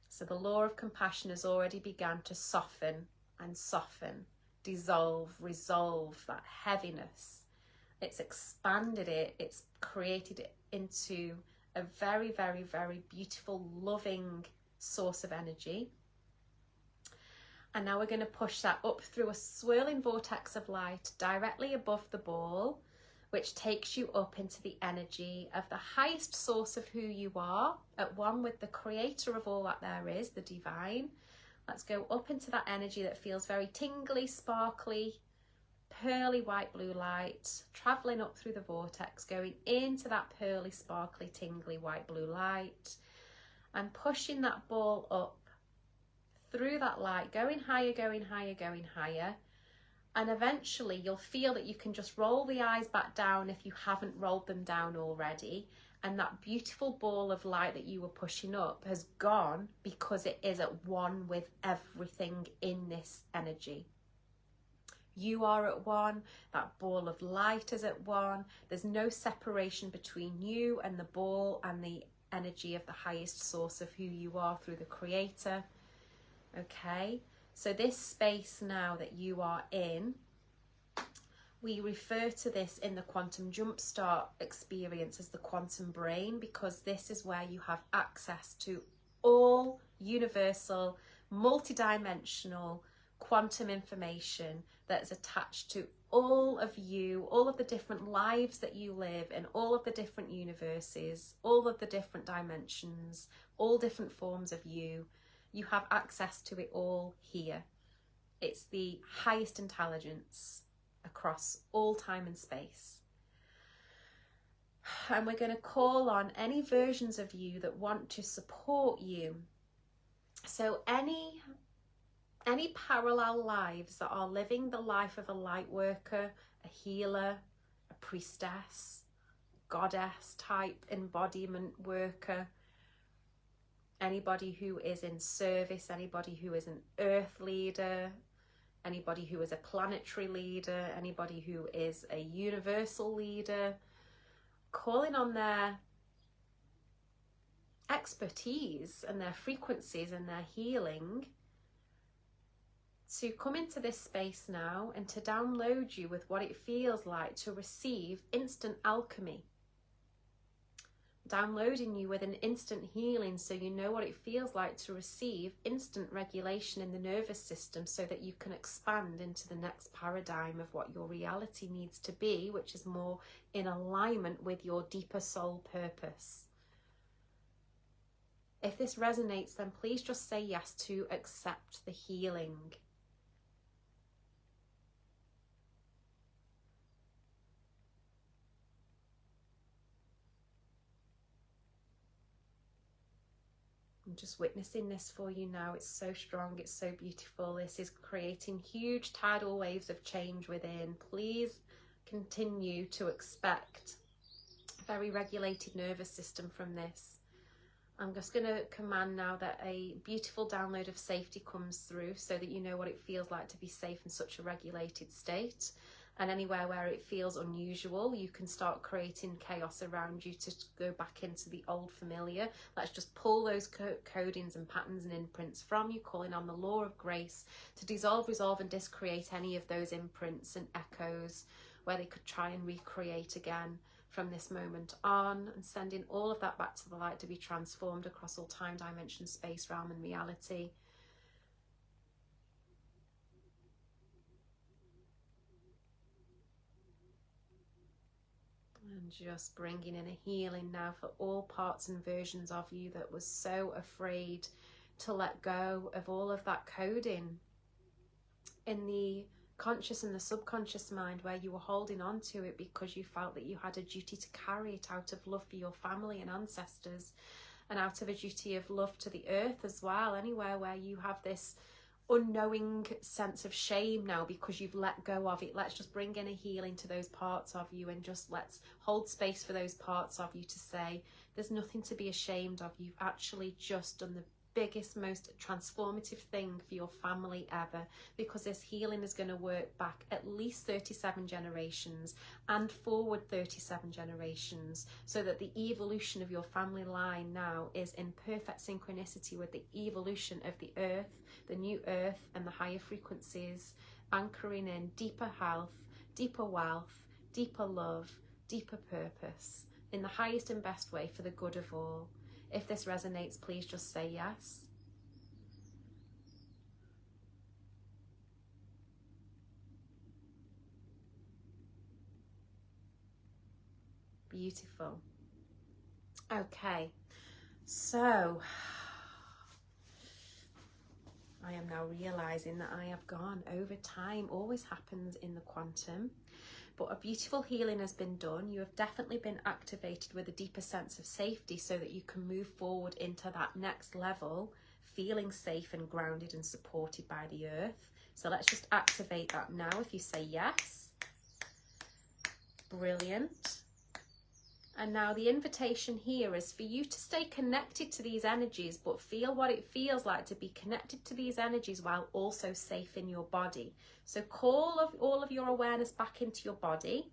So the law of compassion has already begun to soften and soften, dissolve, resolve that heaviness. It's expanded it, it's created it into a very, very, very beautiful, loving source of energy. And now we're going to push that up through a swirling vortex of light directly above the ball, which takes you up into the energy of the highest source of who you are, at one with the creator of all that there is, the divine. Let's go up into that energy that feels very tingly, sparkly, pearly white blue light, traveling up through the vortex, going into that pearly, sparkly, tingly white blue light, and pushing that ball up through that light, going higher, going higher, going higher. And eventually you'll feel that you can just roll the eyes back down if you haven't rolled them down already. And that beautiful ball of light that you were pushing up has gone, because it is at one with everything in this energy. You are at one, that ball of light is at one. There's no separation between you and the ball and the energy of the highest source of who you are through the creator. Okay, so this space now that you are in, we refer to this in the quantum jumpstart experience as the quantum brain, because this is where you have access to all universal, multidimensional quantum information that is attached to all of you, all of the different lives that you live in, all of the different universes, all of the different dimensions, all different forms of you. You have access to it all here. It's the highest intelligence across all time and space. And we're going to call on any versions of you that want to support you. So any parallel lives that are living the life of a light worker, a healer, a priestess, goddess type embodiment worker, anybody who is in service, anybody who is an earth leader, anybody who is a planetary leader, anybody who is a universal leader, calling on their expertise and their frequencies and their healing to come into this space now and to download you with what it feels like to receive instant alchemy. Downloading you with an instant healing, so you know what it feels like to receive instant regulation in the nervous system, so that you can expand into the next paradigm of what your reality needs to be, which is more in alignment with your deeper soul purpose. If this resonates, then please just say yes to accept the healing. I'm just witnessing this for you now. It's so strong, it's so beautiful. This is creating huge tidal waves of change within. Please continue to expect a very regulated nervous system from this. I'm just going to command now that a beautiful download of safety comes through, so that you know what it feels like to be safe in such a regulated state. And anywhere where it feels unusual, you can start creating chaos around you to go back into the old familiar. Let's just pull those codings and patterns and imprints from you, calling on the law of grace to dissolve, resolve and discreate any of those imprints and echoes where they could try and recreate again from this moment on, and sending all of that back to the light to be transformed across all time, dimension, space, realm and reality. And just bringing in a healing now for all parts and versions of you that was so afraid to let go of all of that coding in the conscious and the subconscious mind, where you were holding on to it because you felt that you had a duty to carry it out of love for your family and ancestors, and out of a duty of love to the earth as well. Anywhere where you have this unknowing sense of shame now because you've let go of it, let's just bring in a healing to those parts of you, and just let's hold space for those parts of you to say there's nothing to be ashamed of. You've actually just done the biggest, most transformative thing for your family ever, because this healing is going to work back at least 37 generations and forward 37 generations, so that the evolution of your family line now is in perfect synchronicity with the evolution of the earth, the new earth, and the higher frequencies, anchoring in deeper health, deeper wealth, deeper love, deeper purpose, in the highest and best way for the good of all. If this resonates, please just say yes. Beautiful. Okay, so I am now realizing that I have gone over time. Always happens in the quantum. But a beautiful healing has been done. You have definitely been activated with a deeper sense of safety, so that you can move forward into that next level, feeling safe and grounded and supported by the earth. So let's just activate that now. If you say yes, brilliant. And now the invitation here is for you to stay connected to these energies, but feel what it feels like to be connected to these energies while also safe in your body. So call all of your awareness back into your body,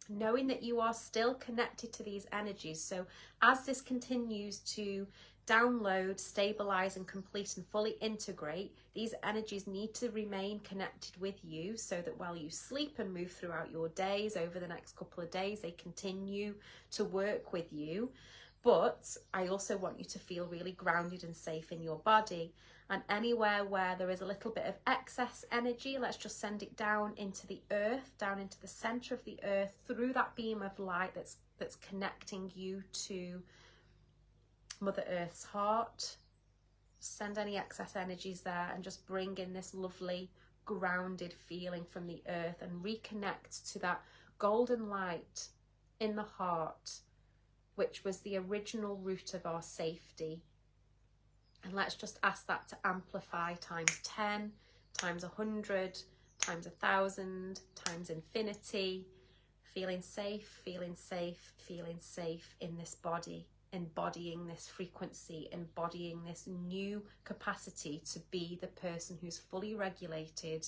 knowing that you are still connected to these energies. So as this continues to download, stabilize, and complete and fully integrate, these energies need to remain connected with you, so that while you sleep and move throughout your days over the next couple of days, they continue to work with you. But I also want you to feel really grounded and safe in your body. And anywhere where there is a little bit of excess energy, let's just send it down into the earth, down into the center of the earth, through that beam of light that's connecting you to Mother Earth's heart. Send any excess energies there and just bring in this lovely grounded feeling from the earth, and reconnect to that golden light in the heart, which was the original root of our safety. And let's just ask that to amplify times 10, times 100, times 1,000, times infinity. Feeling safe, feeling safe, feeling safe in this body, embodying this frequency, embodying this new capacity to be the person who's fully regulated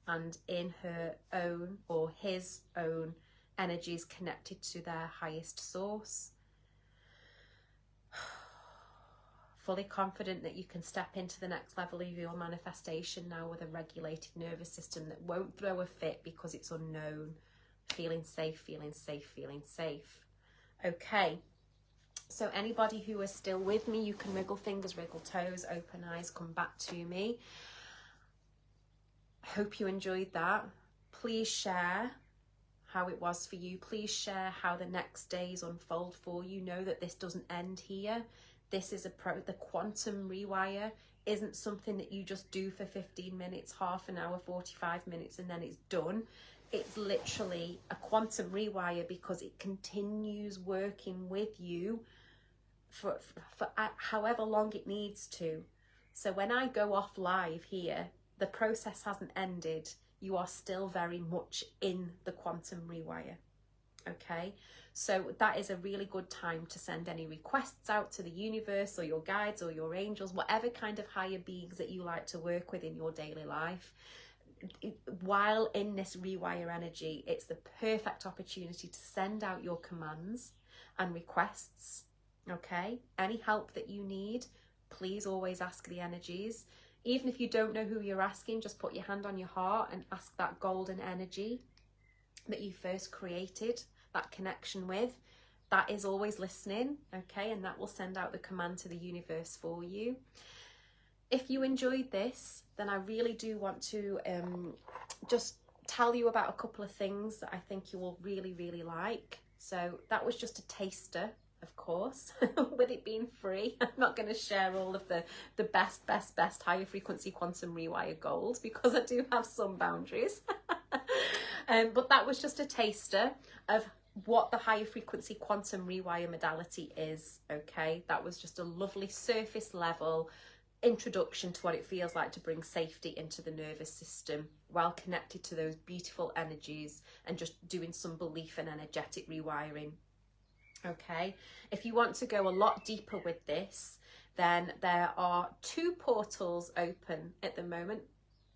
and in her own or his own energies connected to their highest source. Fully confident that you can step into the next level of your manifestation now with a regulated nervous system that won't throw a fit because it's unknown. Feeling safe, feeling safe, feeling safe. Okay, so anybody who is still with me, you can wiggle fingers, wriggle toes, open eyes, come back to me. Hope you enjoyed that. Please share how it was for you. Please share how the next days unfold for you. Know that this doesn't end here. This is the quantum rewire isn't something that you just do for 15 minutes, half an hour, 45 minutes, and then it's done. It's literally a quantum rewire because it continues working with you for however long it needs to. So when I go off live here, the process hasn't ended. You are still very much in the quantum rewire. Okay, so that is a really good time to send any requests out to the universe or your guides or your angels, whatever kind of higher beings that you like to work with in your daily life. While in this rewire energy, it's the perfect opportunity to send out your commands and requests. Okay, any help that you need, please always ask the energies. Even if you don't know who you're asking, just put your hand on your heart and ask that golden energy that you first created that connection with. That is always listening, okay, and that will send out the command to the universe for you. If you enjoyed this, then I really do want to just tell you about a couple of things that I think you will really, really like. So that was just a taster, of course, with it being free. I'm not going to share all of the best higher frequency quantum rewire gold, because I do have some boundaries. But that was just a taster of what the higher frequency quantum rewire modality is. Okay, that was just a lovely surface level introduction to what it feels like to bring safety into the nervous system, well connected to those beautiful energies, and just doing some belief and energetic rewiring. Okay, if you want to go a lot deeper with this, then there are 2 portals open at the moment.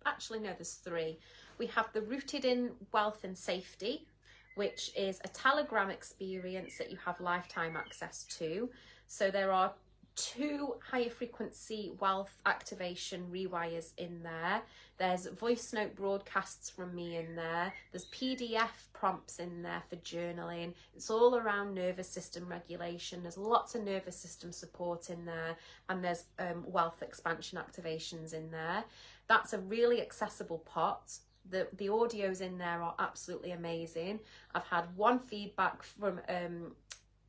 Actually, no, there's 3. We have the Rooted in Wealth and Safety, which is a telegram experience that you have lifetime access to. So there are 2 higher frequency wealth activation rewires in there. There's voice note broadcasts from me in there. There's PDF prompts in there for journaling. It's all around nervous system regulation. There's lots of nervous system support in there, and there's wealth expansion activations in there. That's a really accessible pot. The audios in there are absolutely amazing. I've had one feedback from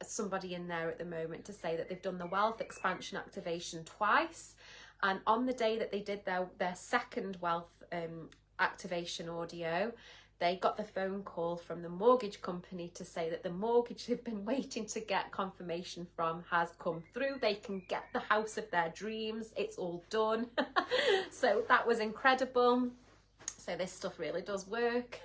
somebody in there at the moment to say that they've done the wealth expansion activation twice, and on the day that they did their second wealth activation audio, they got the phone call from the mortgage company to say that the mortgage they've been waiting to get confirmation from has come through. They can get the house of their dreams. It's all done. So that was incredible. So this stuff really does work.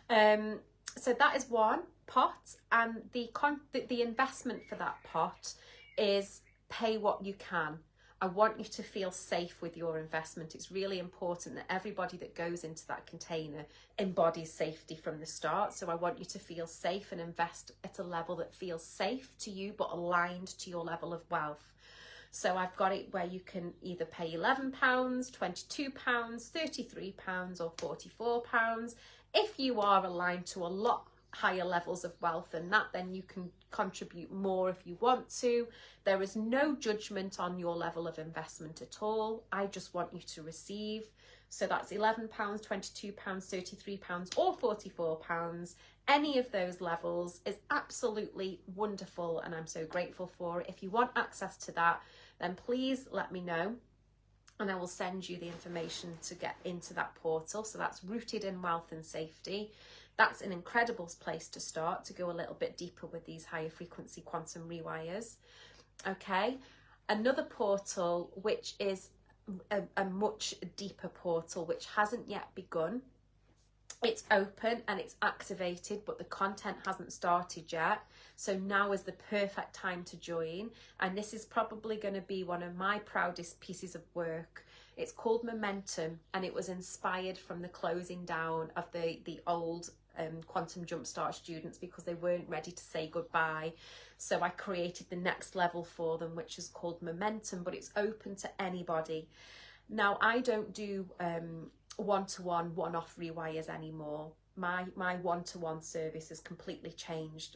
So that is one pot, and the investment for that pot is pay what you can. I want you to feel safe with your investment. It's really important that everybody that goes into that container embodies safety from the start. So I want you to feel safe and invest at a level that feels safe to you but aligned to your level of wealth. So I've got it where you can either pay £11, £22, £33 or £44. If you are aligned to a lot higher levels of wealth than that, then you can contribute more if you want to. There is no judgment on your level of investment at all. I just want you to receive. So that's £11, £22, £33 or £44. Any of those levels is absolutely wonderful, and I'm so grateful for it. If you want access to that, then please let me know, and I will send you the information to get into that portal. So that's Rooted in Wealth and Safety. That's an incredible place to start, to go a little bit deeper with these higher frequency quantum rewires. Okay, another portal, which is a much deeper portal, which hasn't yet begun. It's open and it's activated, but the content hasn't started yet. So now is the perfect time to join. And this is probably going to be one of my proudest pieces of work. It's called Momentum, and it was inspired from the closing down of the old Quantum Jumpstart students, because they weren't ready to say goodbye. So I created the next level for them, which is called Momentum, but it's open to anybody. Now, I don't do one-to-one, one-off rewires anymore. My one-to-one service has completely changed.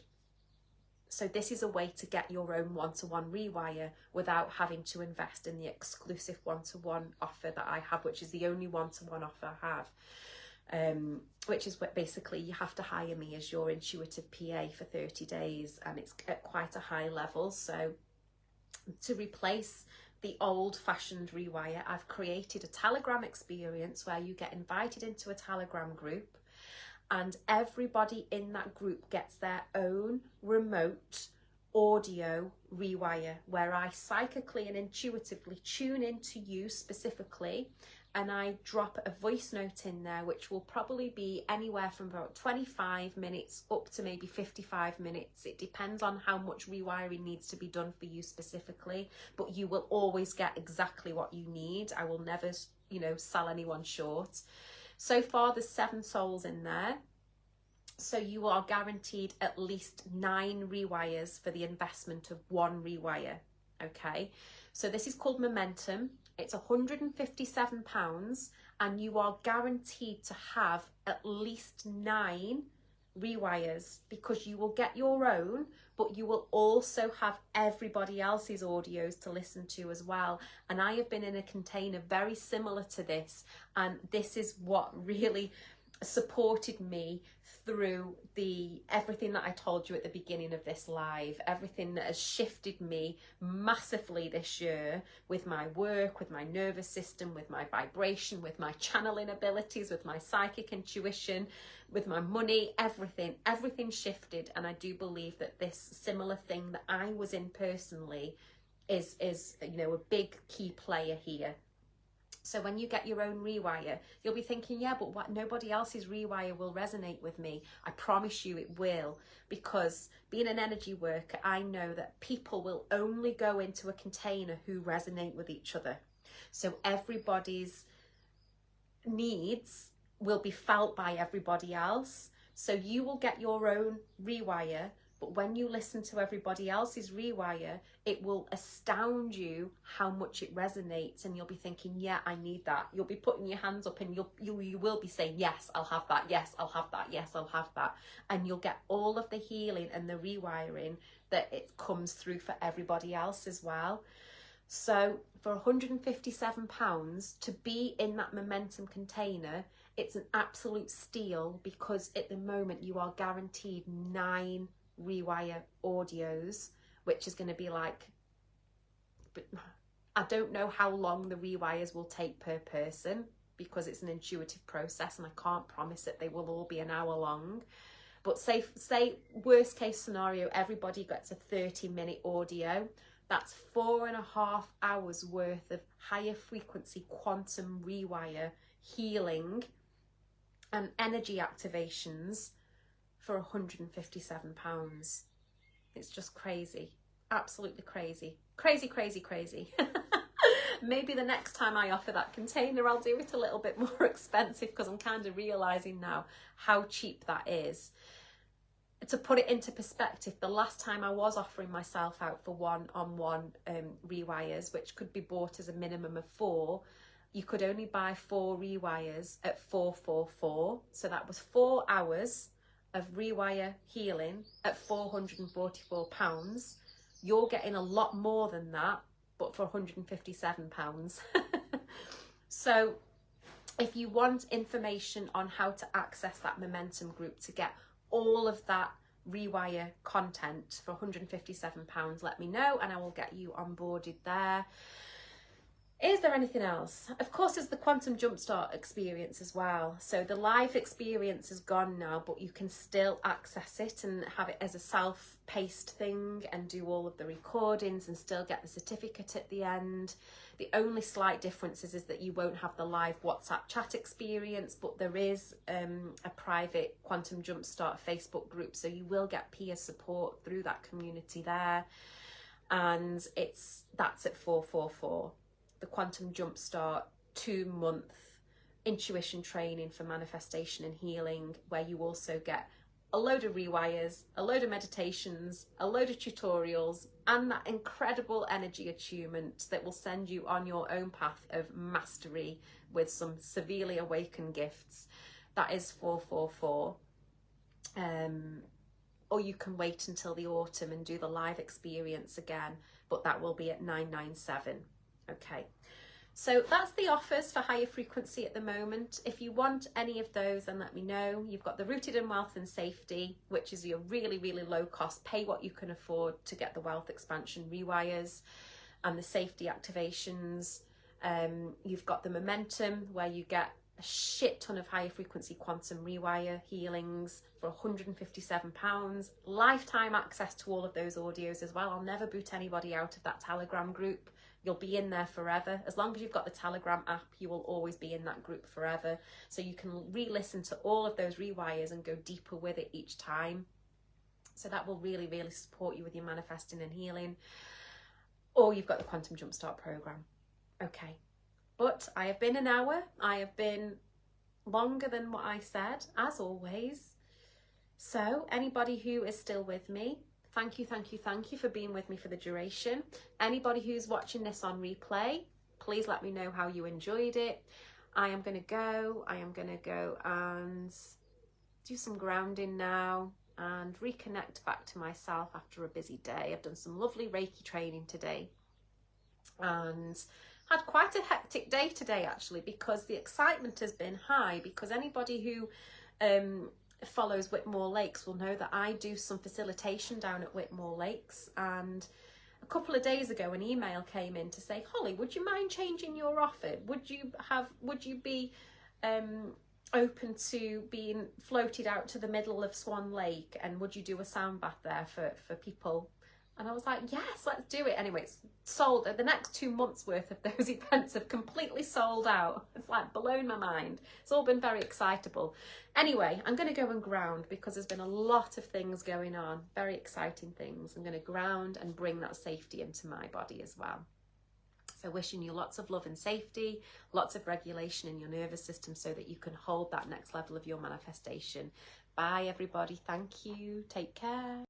So this is a way to get your own one-to-one rewire without having to invest in the exclusive one-to-one offer that I have, which is the only one-to-one offer I have. Which is what basically you have to hire me as your intuitive PA for 30 days, and it's at quite a high level. So to replace the old-fashioned rewire, I've created a Telegram experience where you get invited into a Telegram group, and everybody in that group gets their own remote audio rewire, where I psychically and intuitively tune into you specifically, and I drop a voice note in there, which will probably be anywhere from about 25 minutes up to maybe 55 minutes. It depends on how much rewiring needs to be done for you specifically, but you will always get exactly what you need. I will never, sell anyone short. So far, there's 7 souls in there. So you are guaranteed at least 9 rewires for the investment of 1 rewire. Okay, so this is called Momentum. It's £157, and you are guaranteed to have at least 9 rewires, because you will get your own, but you will also have everybody else's audios to listen to as well. And I have been in a container very similar to this, and this is what really supported me through everything that I told you at the beginning of this live, everything that has shifted me massively this year with my work, with my nervous system, with my vibration, with my channeling abilities, with my psychic intuition, with my money, everything shifted. And I do believe that this similar thing that I was in personally is you know, a big key player here. So when you get your own rewire, you'll be thinking, yeah, but what, nobody else's rewire will resonate with me. I promise you it will, because being an energy worker, I know that people will only go into a container who resonate with each other. So everybody's needs will be felt by everybody else. So you will get your own rewire, but when you listen to everybody else's rewire, it will astound you how much it resonates, and you'll be thinking, yeah, I need that. You'll be putting your hands up and you will be saying, yes, I'll have that. Yes, I'll have that. Yes, I'll have that. And you'll get all of the healing and the rewiring that it comes through for everybody else as well. So for £157 to be in that momentum container, it's an absolute steal, because at the moment you are guaranteed 9 rewire audios, which is going to be like, I don't know how long the rewires will take per person, because it's an intuitive process and I can't promise that they will all be an hour long. But say worst case scenario, everybody gets a 30-minute audio. That's 4.5 hours worth of higher frequency quantum rewire healing and energy activations for £157. It's just crazy. Absolutely crazy. Crazy, crazy, crazy. Maybe the next time I offer that container, I'll do it a little bit more expensive, because I'm kind of realising now how cheap that is. To put it into perspective, the last time I was offering myself out for one-on-one rewires, which could be bought as a minimum of 4, you could only buy 4 rewires at £444. So that was 4 hours of rewire healing at £444. You're getting a lot more than that, but for £157. So if you want information on how to access that momentum group to get all of that rewire content for £157, let me know and I will get you onboarded there. Is there anything else? Of course, there's the Quantum Jumpstart experience as well. So the live experience is gone now, but you can still access it and have it as a self-paced thing and do all of the recordings and still get the certificate at the end. The only slight difference is that you won't have the live WhatsApp chat experience, but there is a private Quantum Jumpstart Facebook group, so you will get peer support through that community there. And that's at £444. The Quantum Jumpstart 2-month intuition training for manifestation and healing, where you also get a load of rewires, a load of meditations, a load of tutorials, and that incredible energy attunement that will send you on your own path of mastery with some severely awakened gifts. That is £444. Or you can wait until the autumn and do the live experience again, but that will be at £997. Okay, so that's the offers for higher frequency at the moment. If you want any of those, then let me know. You've got the Rooted in Wealth and Safety, which is your really, really low cost, pay what you can afford to get the wealth expansion rewires and the safety activations. You've got the Momentum, where you get a shit ton of higher frequency quantum rewire healings for £157. Lifetime access to all of those audios as well. I'll never boot anybody out of that Telegram group. You'll be in there forever. As long as you've got the Telegram app, you will always be in that group forever. So you can re-listen to all of those rewires and go deeper with it each time. So that will really, really support you with your manifesting and healing. Or you've got the Quantum Jumpstart program. Okay. But I have been an hour. I have been longer than what I said, as always. So anybody who is still with me, thank you, thank you, thank you for being with me for the duration. Anybody who's watching this on replay, please let me know how you enjoyed it. I am going to go and do some grounding now and reconnect back to myself after a busy day. I've done some lovely Reiki training today, and Had quite a hectic day today actually, because the excitement has been high, because anybody who follows Whitmore Lakes will know that I do some facilitation down at Whitmore Lakes, and a couple of days ago an email came in to say, Holly, would you mind changing your offer? Would you be open to being floated out to the middle of Swan Lake, and would you do a sound bath there for people? And I was like, yes, let's do it. Anyway, it's sold. The next 2 months worth of those events have completely sold out. It's like blown my mind. It's all been very excitable. Anyway, I'm going to go and ground, because there's been a lot of things going on, very exciting things. I'm going to ground and bring that safety into my body as well. So wishing you lots of love and safety, lots of regulation in your nervous system, so that you can hold that next level of your manifestation. Bye everybody. Thank you. Take care.